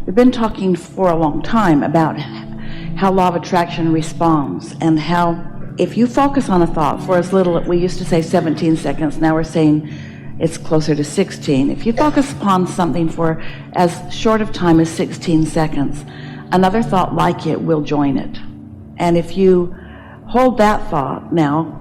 we've been talking for a long time about how law of attraction responds, and how if you focus on a thought for as little, we used to say 17 seconds, now we're saying it's closer to 16. If you focus upon something for as short of time as 16 seconds, another thought like it will join it. And if you hold that thought now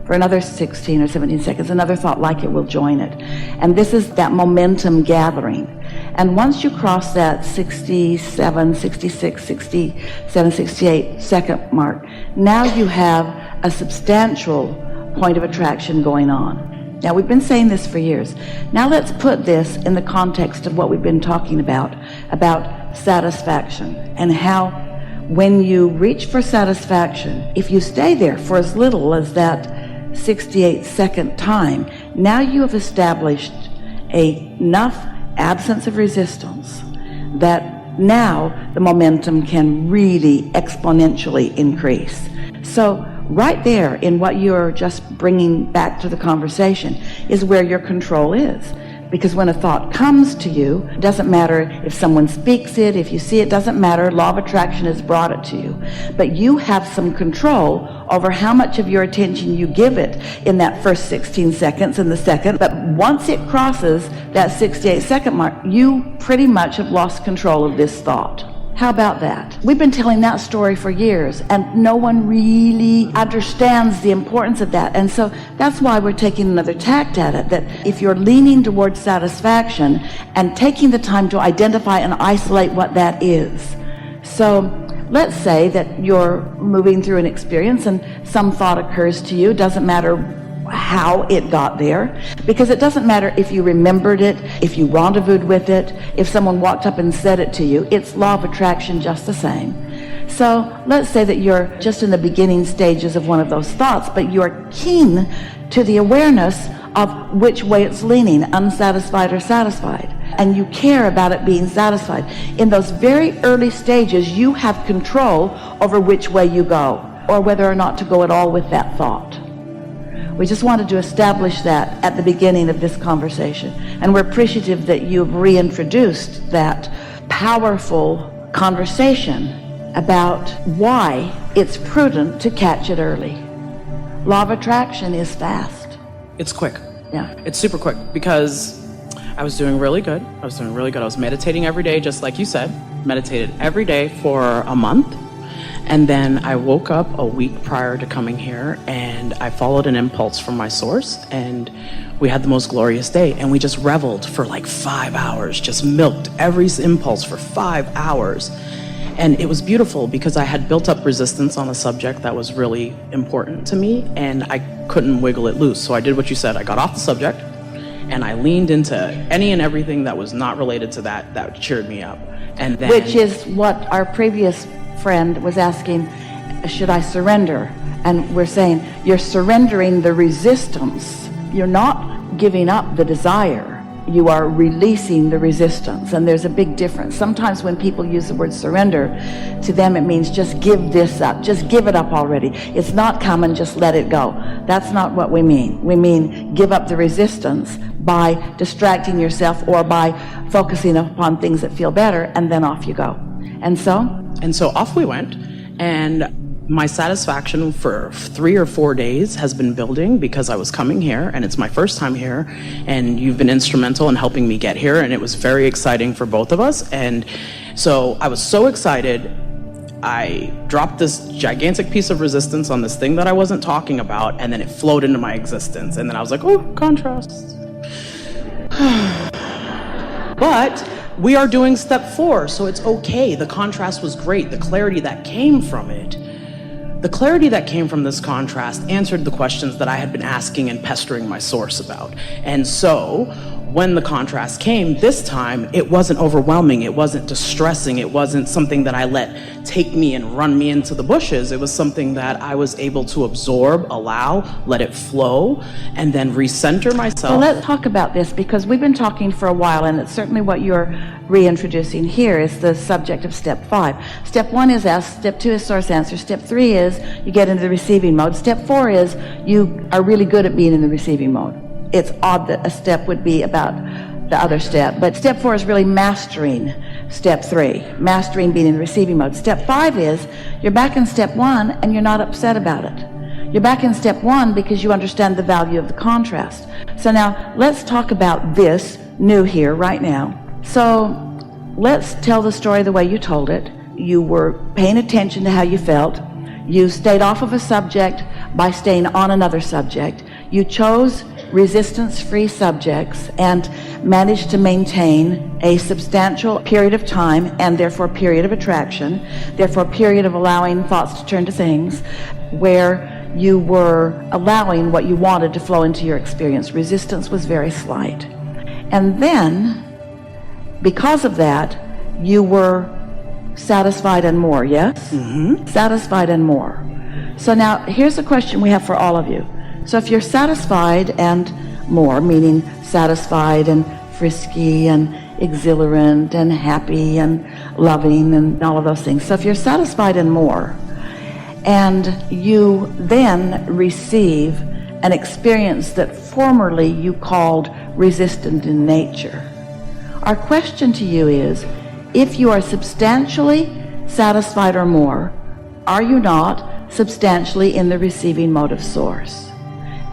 for another 16 or 17 seconds, another thought like it will join it. And this is that momentum gathering. And once you cross that 67, 66, 67, 68 second mark, now you have a substantial point of attraction going on. Now, we've been saying this for years. Now let's put this in the context of what we've been talking about satisfaction, and how when you reach for satisfaction, if you stay there for as little as that 68 second time, now you have established enough absence of resistance that now the momentum can really exponentially increase. So right there in what you're just bringing back to the conversation is where your control is. Because when a thought comes to you, it doesn't matter if someone speaks it, if you see it, doesn't matter. Law of attraction has brought it to you. But you have some control over how much of your attention you give it in that first 16 seconds and the second. But once it crosses that 68 second mark, you pretty much have lost control of this thought. How about that? We've been telling that story for years, and no one really understands the importance of that. And so that's why we're taking another tact at it, that if you're leaning towards satisfaction and taking the time to identify and isolate what that is. So let's say that you're moving through an experience and some thought occurs to you. Doesn't matter how it got there, because it doesn't matter if you remembered it, if you rendezvoused with it, if someone walked up and said it to you. It's law of attraction just the same. So let's say that you're just in the beginning stages of one of those thoughts, but you're keen to the awareness of which way it's leaning, unsatisfied or satisfied, and you care about it being satisfied. In those very early stages, you have control over which way you go, or whether or not to go at all with that thought. We just wanted to establish that at the beginning of this conversation. And we're appreciative that you've reintroduced that powerful conversation about why it's prudent to catch it early. Law of attraction is fast. It's quick. Yeah. It's super quick, because I was doing really good. I was meditating every day, just like you said. Meditated every day for a month. And then I woke up a week prior to coming here, and I followed an impulse from my source, and we had the most glorious day. And we just reveled for like 5 hours, just milked every impulse for 5 hours. And it was beautiful, because I had built up resistance on a subject that was really important to me, and I couldn't wiggle it loose. So I did what you said. I got off the subject, and I leaned into any and everything that was not related to that cheered me up. And then, which is what our previous friend was asking, should I surrender? And we're saying you're surrendering the resistance. You're not giving up the desire. You are releasing the resistance. And there's a big difference. Sometimes when people use the word surrender, to them it means just give this up. Just give it up already. It's not coming, just let it go. That's not what we mean. We mean give up the resistance by distracting yourself or by focusing upon things that feel better, and then off you go. And so off we went, and my satisfaction for 3 or 4 days has been building, because I was coming here, and it's my first time here, and you've been instrumental in helping me get here, and it was very exciting for both of us. And so I was so excited, I dropped this gigantic piece of resistance on this thing that I wasn't talking about, and then it flowed into my existence. And then I was like, oh, contrast. But we are doing step 4, so it's okay. The contrast was great. The clarity that came from it, the clarity that came from this contrast answered the questions that I had been asking and pestering my source about. And so when the contrast came this time, it wasn't overwhelming, it wasn't distressing, it wasn't something that I let take me and run me into the bushes. It was something that I was able to absorb, allow, let it flow, and then recenter myself. Well, let's talk about this, because we've been talking for a while, and it's certainly what you're reintroducing here is the subject of step 5. Step 1 is ask, step 2 is source answer, step 3 is you get into the receiving mode, step 4 is you are really good at being in the receiving mode. It's odd that a step would be about the other step, but step 4 is really mastering Step 3, mastering being in the receiving mode. Step 5 is you're back in step 1 and you're not upset about it. You're back in step 1 because you understand the value of the contrast. So now let's talk about this new here right now. So let's tell the story the way you told it. You were paying attention to how you felt. You stayed off of a subject by staying on another subject. You chose resistance-free subjects and managed to maintain a substantial period of time and therefore a period of attraction, therefore a period of allowing thoughts to turn to things where you were allowing what you wanted to flow into your experience. Resistance was very slight. And then, because of that, you were satisfied and more, yes? Mm-hmm. Satisfied and more. So now, here's a question we have for all of you. So if you're satisfied and more, meaning satisfied and frisky and exhilarant and happy and loving and all of those things. So if you're satisfied and more, and you then receive an experience that formerly you called resistant in nature, our question to you is, if you are substantially satisfied or more, are you not substantially in the receiving mode of source?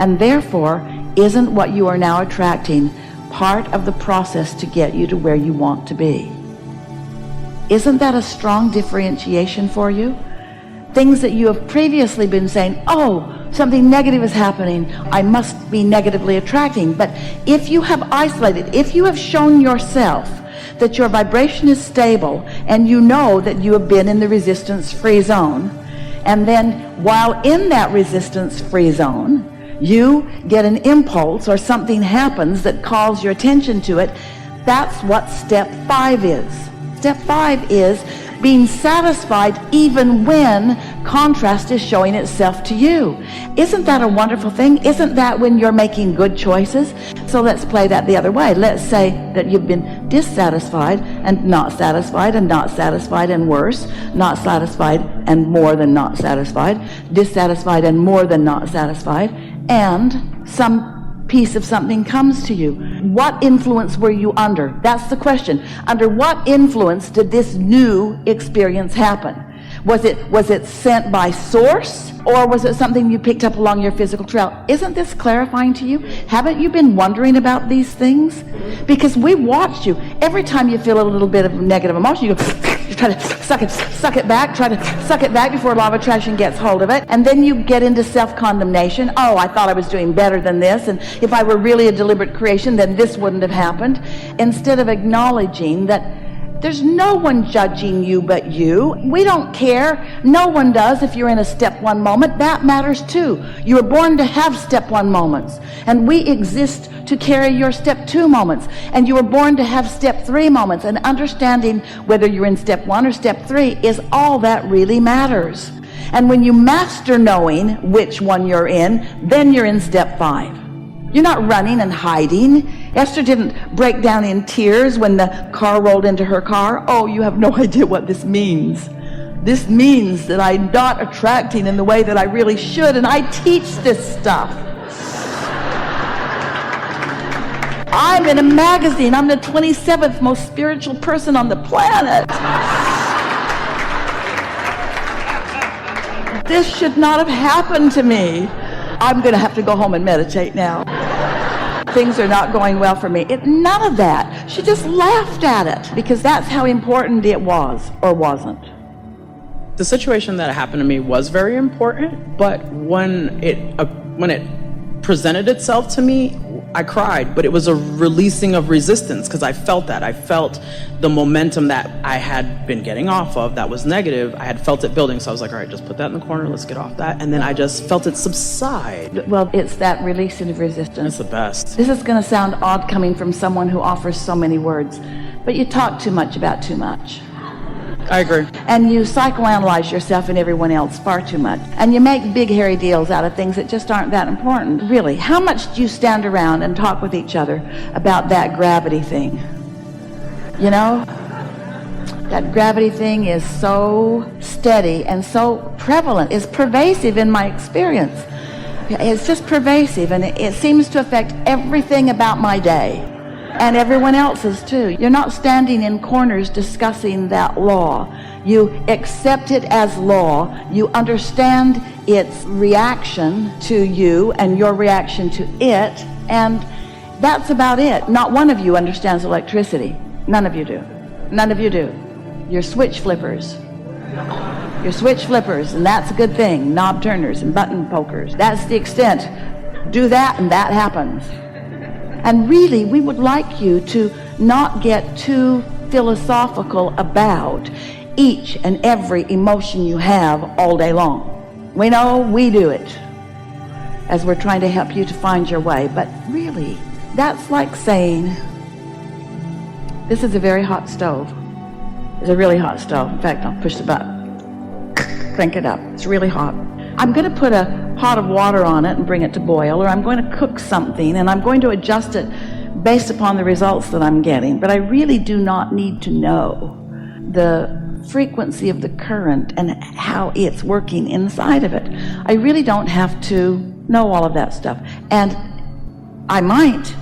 And therefore, isn't what you are now attracting part of the process to get you to where you want to be? Isn't that a strong differentiation for you? Things that you have previously been saying, oh, something negative is happening, I must be negatively attracting. But if you have isolated, if you have shown yourself that your vibration is stable and you know that you have been in the resistance-free zone, and then while in that resistance-free zone, you get an impulse or something happens that calls your attention to it, that's what step 5 is. Step 5 is being satisfied even when contrast is showing itself to you. Isn't that a wonderful thing? Isn't that when you're making good choices? So let's play that the other way. Let's say that you've been dissatisfied and not satisfied and not satisfied and worse, not satisfied and more than not satisfied, dissatisfied and more than not satisfied, and some piece of something comes to you. What influence were you under? That's the question. Under what influence did this new experience happen? Was it sent by source, or was it something you picked up along your physical trail? Isn't this clarifying to you? Haven't you been wondering about these things? Because we watched you. Every time you feel a little bit of negative emotion, you go you try to suck it back before law of attraction gets hold of it. And then you get into self-condemnation. Oh, I thought I was doing better than this, and if I were really a deliberate creation, then this wouldn't have happened. Instead of acknowledging that there's no one judging you but you. We don't care. No one does if you're in a step 1 moment. That matters too. You were born to have step 1 moments, and we exist to carry your step 2 moments. And you were born to have step 3 moments, and understanding whether you're in step 1 or step 3 is all that really matters. And when you master knowing which one you're in, then you're in step 5. You're not running and hiding. Esther didn't break down in tears when the car rolled into her car. Oh, you have no idea what this means. This means that I'm not attracting in the way that I really should, and I teach this stuff. I'm in a magazine. I'm the 27th most spiritual person on the planet. This should not have happened to me. I'm going to have to go home and meditate now. Things are not going well for me. None of that. She just laughed at it because that's how important it was or wasn't. The situation that happened to me was very important, but when it presented itself to me, I cried, but it was a releasing of resistance because I felt that. I felt the momentum that I had been getting off of that was negative. I had felt it building, so I was like, all right, just put that in the corner, let's get off that. And then I just felt it subside. Well, it's that releasing of resistance. It's the best. This is going to sound odd coming from someone who offers so many words, but you talk too much about too much. I agree. And you psychoanalyze yourself and everyone else far too much. And you make big hairy deals out of things that just aren't that important. Really, how much do you stand around and talk with each other about that gravity thing? You know? That gravity thing is so steady and so prevalent. It's pervasive in my experience. It's just pervasive, and it seems to affect everything about my day. And everyone else's too. You're not standing in corners discussing that law. You accept it as law. You understand its reaction to you and your reaction to it, and that's about it. Not one of you understands electricity. None of you do. None of you do. You're switch flippers. You're switch flippers, and that's a good thing. Knob turners and button pokers. That's the extent. Do that and that happens. And really, we would like you to not get too philosophical about each and every emotion you have all day long. We know we do it as we're trying to help you to find your way, but really, that's like saying, this is a very hot stove. It's a really hot stove. In fact, I'll push the button, crank it up. It's really hot. I'm going to put a pot of water on it and bring it to boil, or I'm going to cook something and I'm going to adjust it based upon the results that I'm getting. But I really do not need to know the frequency of the current and how it's working inside of it. I really don't have to know all of that stuff. And I might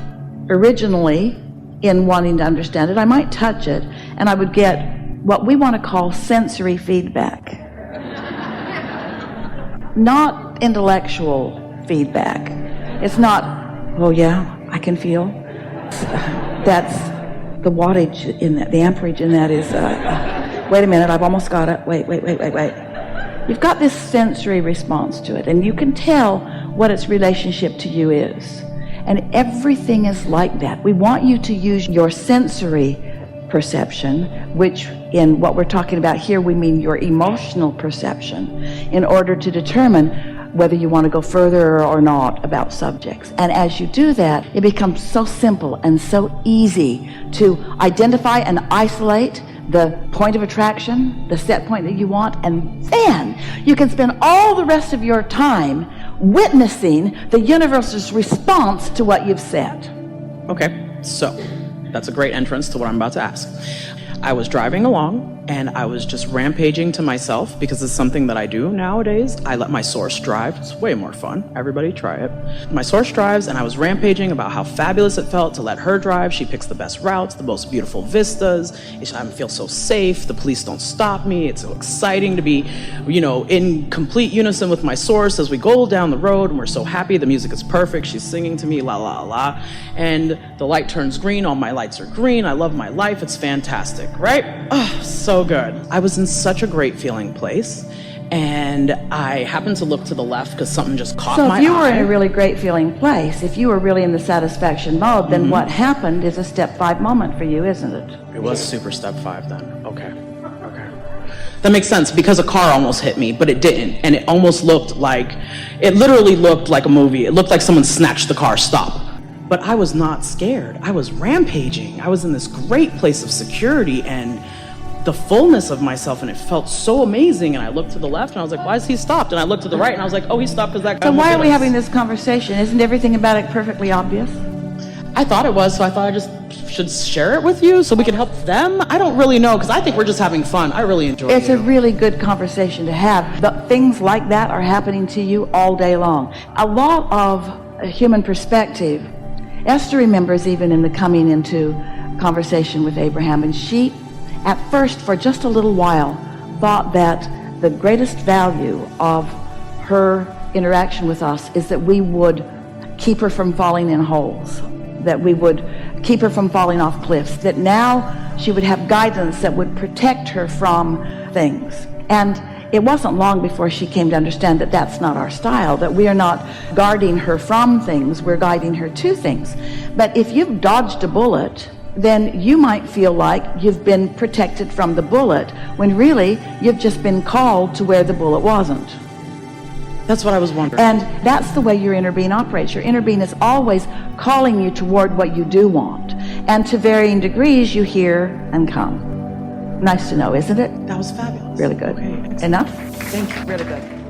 originally, in wanting to understand it, I might touch it and I would get what we want to call sensory feedback. Not intellectual feedback. It's not, oh yeah, I can feel. That's the wattage in that, the amperage in that is, wait a minute, I've almost got it. Wait. You've got this sensory response to it, and you can tell what its relationship to you is. And everything is like that. We want you to use your sensory perception, which in what we're talking about here, we mean your emotional perception, in order to determine whether you want to go further or not about subjects. And as you do that, it becomes so simple and so easy to identify and isolate the point of attraction, the set point that you want, and then you can spend all the rest of your time witnessing the universe's response to what you've said. Okay, so that's a great entrance to what I'm about to ask. I was driving along and I was just rampaging to myself because it's something that I do nowadays. I let my source drive. It's way more fun. Everybody try it. My source drives and I was rampaging about how fabulous it felt to let her drive. She picks the best routes, the most beautiful vistas. I feel so safe. The police don't stop me. It's so exciting to be, in complete unison with my source as we go down the road, and we're so happy. The music is perfect. She's singing to me, la, la, la. And the light turns green. All my lights are green. I love my life. It's fantastic, right? Oh, so good. I was in such a great feeling place, and I happened to look to the left because something just caught my eye. So if you were in a really great feeling place, if you were really in the satisfaction mode, then what happened is a step 5 moment for you, isn't it? It was super step 5 then. Okay. That makes sense, because a car almost hit me, but it didn't. And it literally looked like a movie. It looked like someone snatched the car stop. But I was not scared. I was rampaging. I was in this great place of security and the fullness of myself, and it felt so amazing. And I looked to the left and I was like, why is he stopped? And I looked to the right and I was like, oh, he stopped because that guy. So why are we having this conversation? Isn't everything about it perfectly obvious? I thought it was, so I thought I just should share it with you so we can help them. I don't really know, because I think we're just having fun. I really enjoy it. It's a really good conversation to have. But things like that are happening to you all day long. A lot of human perspective. Esther remembers even in the coming into conversation with Abraham, and she, at first, for just a little while, thought that the greatest value of her interaction with us is that we would keep her from falling in holes, that we would keep her from falling off cliffs, that now she would have guidance that would protect her from things. And it wasn't long before she came to understand that that's not our style, that we are not guarding her from things, we're guiding her to things. But if you've dodged a bullet, then you might feel like you've been protected from the bullet, when really you've just been called to where the bullet wasn't. That's what I was wondering. And that's the way your inner being operates. Your inner being is always calling you toward what you do want. And to varying degrees, you hear and come. Nice to know, isn't it? That was fabulous. Really good. Okay, Enough? Thank you. Really good.